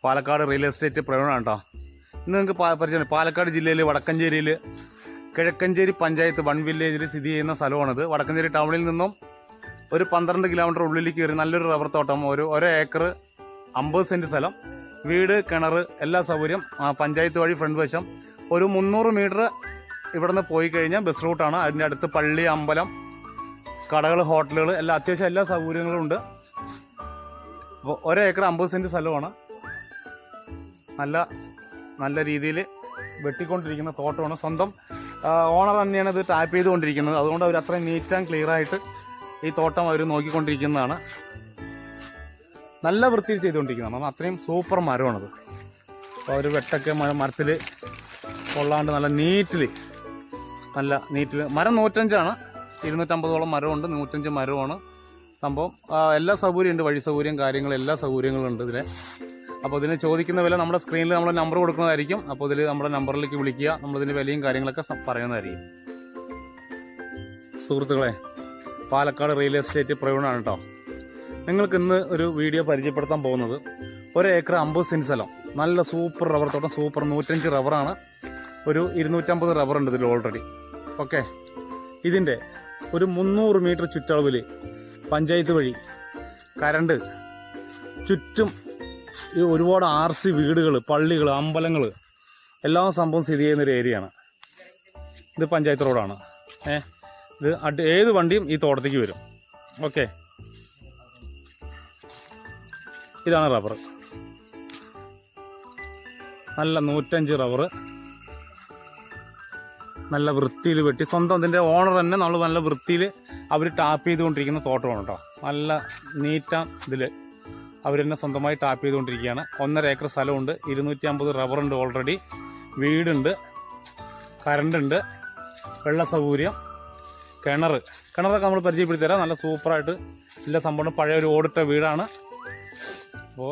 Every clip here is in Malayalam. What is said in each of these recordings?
പാലക്കാട് റിയൽ എസ്റ്റേറ്റ് പ്രവീണാണ് കേട്ടോ. ഇന്ന് നിങ്ങൾക്ക് പരിചയം പാലക്കാട് ജില്ലയിൽ വടക്കഞ്ചേരിയിൽ കിഴക്കഞ്ചേരി പഞ്ചായത്ത് 1 വില്ലേജിൽ സ്ഥിതി ചെയ്യുന്ന സ്ഥലമാണിത്. വടക്കഞ്ചേരി ടൗണിൽ നിന്നും ഒരു 12 കിലോമീറ്റർ ഉള്ളിലേക്ക് കയറി നല്ലൊരു റബ്ബർ തോട്ടം, ഒരു ഏക്കർ 50 സെന്റ് സ്ഥലം, വീട്, കിണർ, എല്ലാ സൗകര്യം, പഞ്ചായത്ത് വഴി ഫ്രണ്ട് വശം. ഒരു 300 മീറ്റർ ഇവിടുന്ന് പോയി കഴിഞ്ഞാൽ ബസ് റൂട്ടാണ്. അതിൻ്റെ അടുത്ത് പള്ളി, അമ്പലം, കടകൾ, ഹോട്ടലുകൾ, എല്ലാം അത്യാവശ്യം എല്ലാ സൗകര്യങ്ങളും ഉണ്ട്. അപ്പോൾ 1 ഏക്കർ 50 സെന്റ് സ്ഥലമാണ്. നല്ല രീതിയിൽ വെട്ടിക്കൊണ്ടിരിക്കുന്ന തോട്ടമാണ്. സ്വന്തം ഓണർ തന്നെയാണ് ഇത് ടാപ്പ് ചെയ്തുകൊണ്ടിരിക്കുന്നത്. അതുകൊണ്ട് അവർ അത്രയും നീറ്റ് ആൻഡ് ക്ലിയർ ആയിട്ട് ഈ തോട്ടം അവർ നോക്കിക്കൊണ്ടിരിക്കുന്നതാണ്. നല്ല വൃത്തിയിൽ ചെയ്തുകൊണ്ടിരിക്കുന്നതാണ്. അത്രയും സൂപ്പർ മരമാണത്. അപ്പോൾ അവർ വെട്ടൊക്കെ മരത്തിൽ കൊള്ളാണ്ട് നല്ല നീറ്റിൽ മരം 105 250ഓളം മരമുണ്ട്. 105 മരമാണ് സംഭവം. എല്ലാ സൗകര്യമുണ്ട്, വഴി സൗകര്യം, കാര്യങ്ങൾ, എല്ലാ സൗകര്യങ്ങളും ഉണ്ട് ഇതിന്. അപ്പോൾ ഇതിന് ചോദിക്കുന്ന വില നമ്മുടെ സ്ക്രീനിൽ നമ്മൾ നമ്പർ കൊടുക്കുന്നതായിരിക്കും. അപ്പോൾ ഇതിൽ നമ്മുടെ നമ്പറിലേക്ക് വിളിക്കുക, നമ്മളിതിൻ്റെ വിലയും കാര്യങ്ങളൊക്കെ പറയുന്നതായിരിക്കും. സുഹൃത്തുക്കളെ, പാലക്കാട് റിയൽ എസ്റ്റേറ്റ് പ്രവീണാണ് കേട്ടോ. നിങ്ങൾക്ക് ഇന്ന് ഒരു വീഡിയോ പരിചയപ്പെടുത്താൻ പോകുന്നത് 1 ഏക്കർ 50 സെന്റ് സ്ഥലം, നല്ല സൂപ്പർ റബ്ബർ തോട്ടം, സൂപ്പർ 105 റബ്ബറാണ്. ഒരു 250 റബ്ബർ ഉണ്ട് ഇതിൽ ഓൾറെഡി. ഓക്കെ, ഇതിൻ്റെ ഒരു 300 മീറ്റർ ചുറ്റളവിൽ പഞ്ചായത്ത് വഴി കരണ്ട്, ചുറ്റും ഒരുപാട് RC വീടുകൾ, പള്ളികൾ, അമ്പലങ്ങൾ, എല്ലാ സംഭവം സ്ഥിതി ചെയ്യുന്നൊരു ഏരിയയാണ്. ഇത് പഞ്ചായത്ത് റോഡാണ്. ഇത് ഏത് വണ്ടിയും ഈ തോട്ടത്തേക്ക് വരും. ഓക്കെ, ഇതാണ് റബ്ബർ. നല്ല 105 റബ്ബർ, നല്ല വൃത്തിയിൽ വെട്ടി, സ്വന്തം ഇതിൻ്റെ ഓണർ തന്നെ നല്ല വൃത്തിയിൽ അവർ ടാപ്പ് ചെയ്തുകൊണ്ടിരിക്കുന്ന തോട്ടമാണ് കേട്ടോ. നല്ല നീറ്റാണ് ഇതിൽ അവർ തന്നെ സ്വന്തമായി ടാപ്പ് ചെയ്തുകൊണ്ടിരിക്കുകയാണ്. 1.5 ഏക്കർ സ്ഥലമുണ്ട്, 250 റബ്ബറുണ്ട് ഓൾറെഡി, വീടുണ്ട്, കറണ്ടുണ്ട്, വെള്ള സൗകര്യം, കിണറൊക്കെ നമ്മൾ പരിചയപ്പെടുത്തി തരാം. നല്ല സൂപ്പറായിട്ട് എല്ലാ സംഭവം, പഴയ ഒരു ഓടിട്ട വീടാണ്. അപ്പോൾ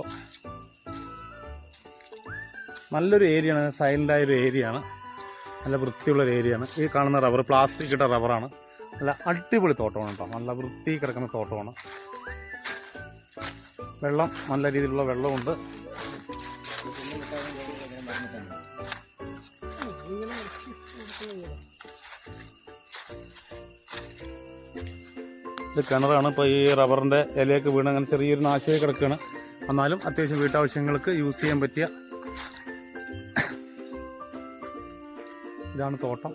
നല്ലൊരു ഏരിയയാണ്, സൈലൻ്റായൊരു ഏരിയയാണ്, നല്ല വൃത്തിയുള്ളൊരു ഏരിയയാണ്. ഈ കാണുന്ന റബ്ബർ പ്ലാസ്റ്റിക് ഇട്ട റബ്ബറാണ്. നല്ല അടിപൊളി തോട്ടമാണ് കേട്ടോ, നല്ല വൃത്തി കിടക്കുന്ന തോട്ടമാണ്. വെള്ളം, നല്ല രീതിയിലുള്ള വെള്ളമുണ്ട്. ഇത് കിണറാണ്. ഇപ്പോൾ ഈ റബ്ബറിൻ്റെ ഇലയൊക്കെ വീണ് അങ്ങനെ ചെറിയൊരു നാശമായി കിടക്കുകയാണ്. എന്നാലും അത്യാവശ്യം വീട്ടാവശ്യങ്ങൾക്ക് യൂസ് ചെയ്യാൻ പറ്റിയ ഇതാണ് തോട്ടം.